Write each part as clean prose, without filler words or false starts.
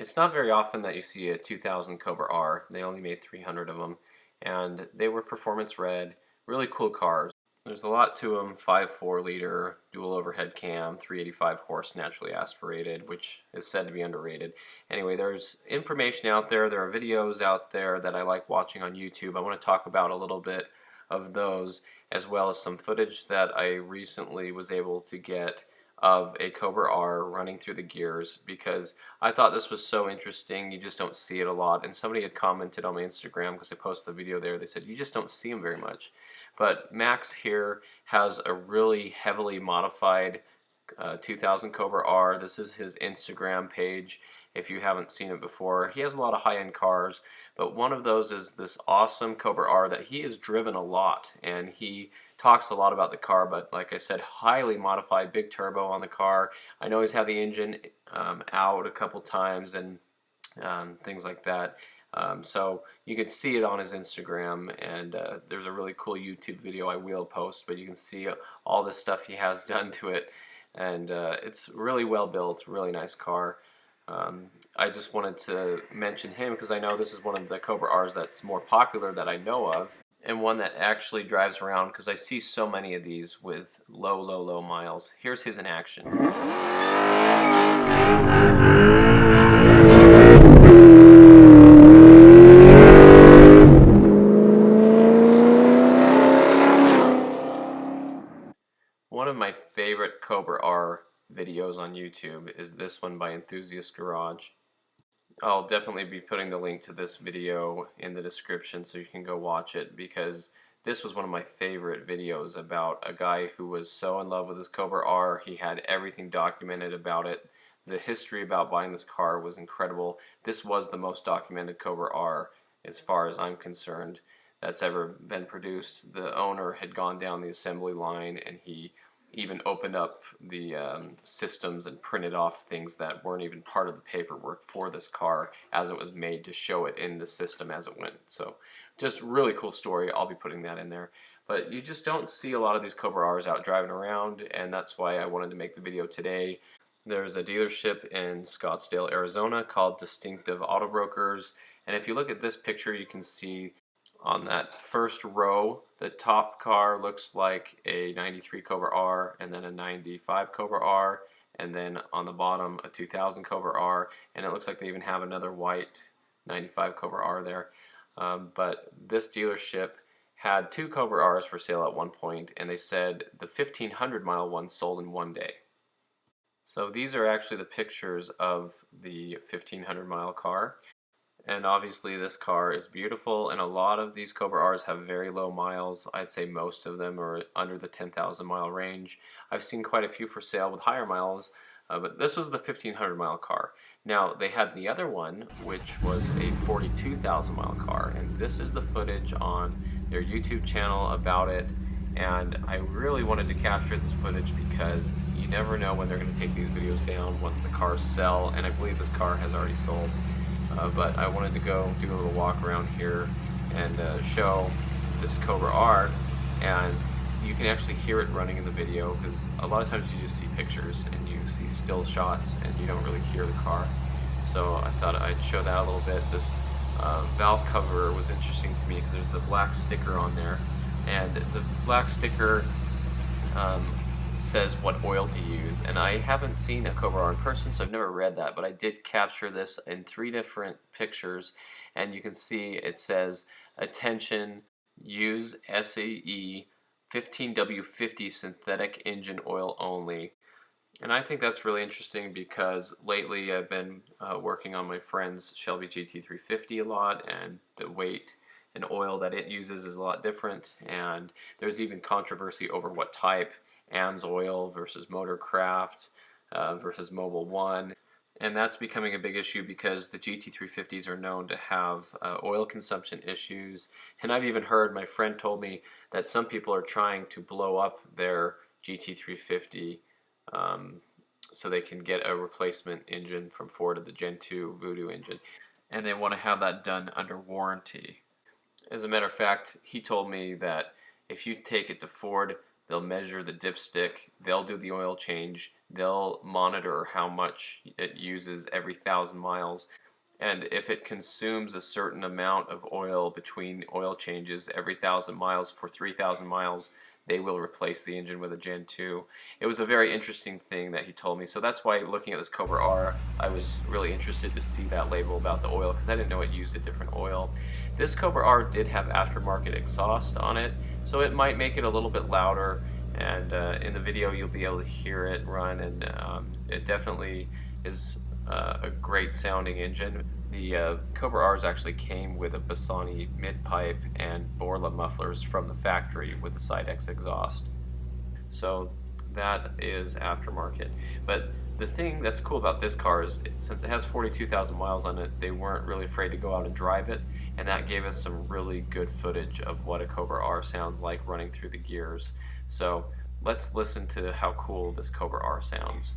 It's not very often that you see a 2000 Cobra R. They only made 300 of them, and they were performance red, really cool cars. There's a lot to them: 5.4 liter, dual overhead cam, 385 horse naturally aspirated, which is said to be underrated. Anyway, there's information out there, there are videos out there that I like watching on YouTube. I want to talk about a little bit of those, as well as some footage that I recently was able to get of a Cobra R running through the gears, because I thought this was so interesting. You just don't see it a lot, and somebody had commented on my Instagram because I posted the video there. They said you just don't see them very much. But Max here has a really heavily modified 2000 Cobra R. This is his Instagram page if you haven't seen it before. He has a lot of high-end cars, but one of those is this awesome Cobra R that he has driven a lot, and he talks a lot about the car. But like I said, highly modified, big turbo on the car. I know he's had the engine out a couple times and things like that. So you can see it on his Instagram, and there's a really cool YouTube video I will post, but you can see all the stuff he has done to it, and it's really well built, really nice car. I just wanted to mention him because I know this is one of the Cobra R's that's more popular that I know of, and one that actually drives around, because I see so many of these with low miles. Here's his in action. One of my favorite Cobra R videos on YouTube is this one by Enthusiast Garage. I'll definitely be putting the link to this video in the description so you can go watch it, because this was one of my favorite videos about a guy who was so in love with his Cobra R. He had everything documented about it. The history about buying this car was incredible. This was the most documented Cobra R, as far as I'm concerned, that's ever been produced. The owner had gone down the assembly line, and he even opened up the systems and printed off things that weren't even part of the paperwork for this car as it was made, to show it in the system as it went. So just really cool story. I'll be putting that in there. But you just don't see a lot of these Cobra R's out driving around, and that's why I wanted to make the video today. There's a dealership in Scottsdale, Arizona called Distinctive Auto Brokers, and if you look at this picture, you can see on that first row, the top car looks like a 93 Cobra R, and then a 95 Cobra R, and then on the bottom a 2000 Cobra R, and it looks like they even have another white 95 Cobra R there. But this dealership had two Cobra R's for sale at one point, and they said the 1500 mile one sold in one day. So these are actually the pictures of the 1500 mile car. And obviously this car is beautiful, and a lot of these Cobra R's have very low miles. I'd say most of them are under the 10,000 mile range. I've seen quite a few for sale with higher miles, but this was the 1500 mile car. Now they had the other one, which was a 42,000 mile car, and this is the footage on their YouTube channel about it. And I really wanted to capture this footage because you never know when they're going to take these videos down once the cars sell, and I believe this car has already sold. But I wanted to go do a little walk around here and show this Cobra R, and you can actually hear it running in the video, because a lot of times you just see pictures and you see still shots and you don't really hear the car. So I thought I'd show that a little bit. This valve cover was interesting to me because there's the black sticker on there, and the black sticker says what oil to use, and I haven't seen a Cobra R in person, so I've never read that, but I did capture this in 3 different pictures, and you can see it says, attention, use SAE 15W50 synthetic engine oil only. And I think that's really interesting because lately I've been working on my friend's Shelby GT350 a lot, and the weight and oil that it uses is a lot different, and there's even controversy over what type: AMSOIL versus Motorcraft versus Mobil 1. And that's becoming a big issue because the GT350s are known to have oil consumption issues. And I've even heard, my friend told me, that some people are trying to blow up their GT350 so they can get a replacement engine from Ford of the Gen 2 Voodoo engine. And they want to have that done under warranty. As a matter of fact, he told me that if you take it to Ford, they'll measure the dipstick, they'll do the oil change, they'll monitor how much it uses every 1,000 miles. And if it consumes a certain amount of oil between oil changes every 1,000 miles for 3,000 miles, they will replace the engine with a Gen 2. It was a very interesting thing that he told me. So that's why looking at this Cobra R, I was really interested to see that label about the oil because I didn't know it used a different oil. This Cobra R did have aftermarket exhaust on it, so it might make it a little bit louder. And in the video you'll be able to hear it run, and it definitely is a great sounding engine. The Cobra R's actually came with a Bassani mid-pipe and Borla mufflers from the factory with the side X exhaust. So that is aftermarket. But the thing that's cool about this car is, since it has 42,000 miles on it, they weren't really afraid to go out and drive it, and that gave us some really good footage of what a Cobra R sounds like running through the gears. So let's listen to how cool this Cobra R sounds.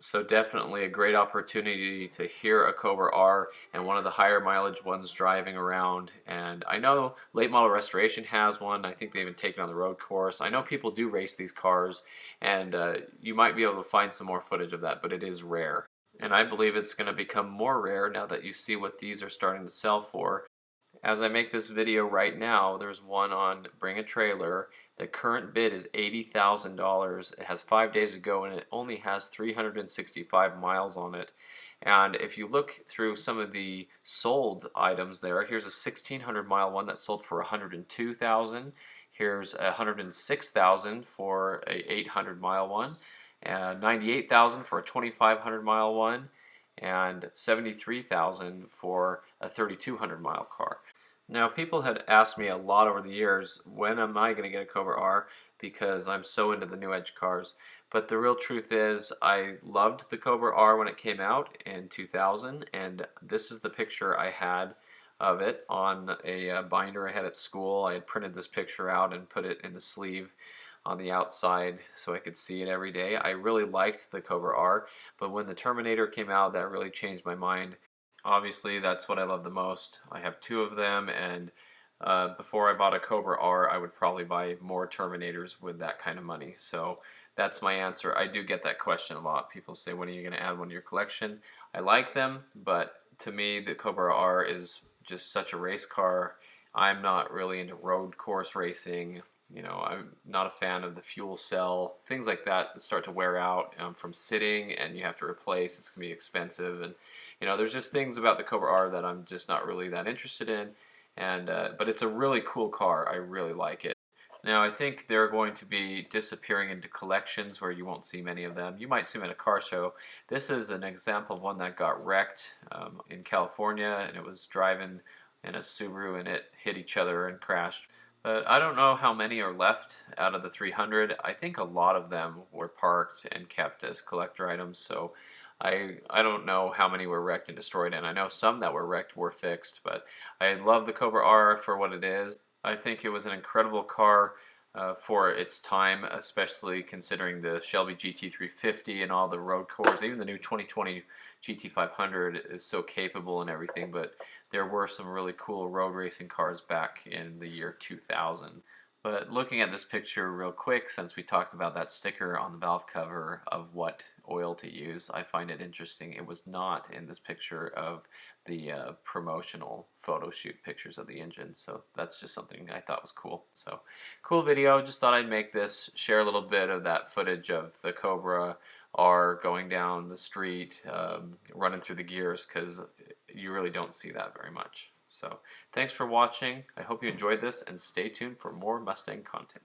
So definitely a great opportunity to hear a Cobra R and one of the higher mileage ones driving around. And I know Late Model Restoration has one. I think they even taken on the road course. I know people do race these cars, and you might be able to find some more footage of that, but it is rare. And I believe it's going to become more rare now that you see what these are starting to sell for. As I make this video right now, there's one on Bring a Trailer. The current bid is $80,000. It has 5 days to go, and it only has 365 miles on it. And if you look through some of the sold items there, here's a 1,600 mile one that sold for $102,000. Here's 106,000 for a 800 mile one, and 98,000 for a 2,500 mile one, and 73,000 for a 3,200 mile car. Now, people had asked me a lot over the years, when am I going to get a Cobra R, because I'm so into the new Edge cars. But the real truth is, I loved the Cobra R when it came out in 2000, and this is the picture I had of it on a binder I had at school. I had printed this picture out and put it in the sleeve on the outside so I could see it every day. I really liked the Cobra R, but when the Terminator came out, that really changed my mind. Obviously, that's what I love the most. I have two of them, and before I bought a Cobra R, I would probably buy more Terminators with that kind of money. So that's my answer. I do get that question a lot. People say, when are you going to add one to your collection? I like them, but to me, the Cobra R is just such a race car. I'm not really into road course racing. You know, I'm not a fan of the fuel cell. Things like that start to wear out from sitting, and you have to replace. It's going to be expensive, and you know, there's just things about the Cobra R that I'm just not really that interested in. And but it's a really cool car. I really like it. Now, I think they're going to be disappearing into collections where you won't see many of them. You might see them at a car show. This is an example of one that got wrecked in California, and it was driving in a Subaru, and it hit each other and crashed. But I don't know how many are left out of the 300. I think a lot of them were parked and kept as collector items, so I don't know how many were wrecked and destroyed, and I know some that were wrecked were fixed, but I love the Cobra R for what it is. I think it was an incredible car for its time, especially considering the Shelby GT350 and all the road cores. Even the new 2020 GT500 is so capable and everything, but there were some really cool road racing cars back in the year 2000. But looking at this picture real quick, since we talked about that sticker on the valve cover of what oil to use, I find it interesting. It was not in this picture of the promotional photo shoot pictures of the engine. So that's just something I thought was cool. So cool video. Just thought I'd make this, share a little bit of that footage of the Cobra R going down the street, running through the gears, because you really don't see that very much. So thanks for watching. I hope you enjoyed this, and stay tuned for more Mustang content.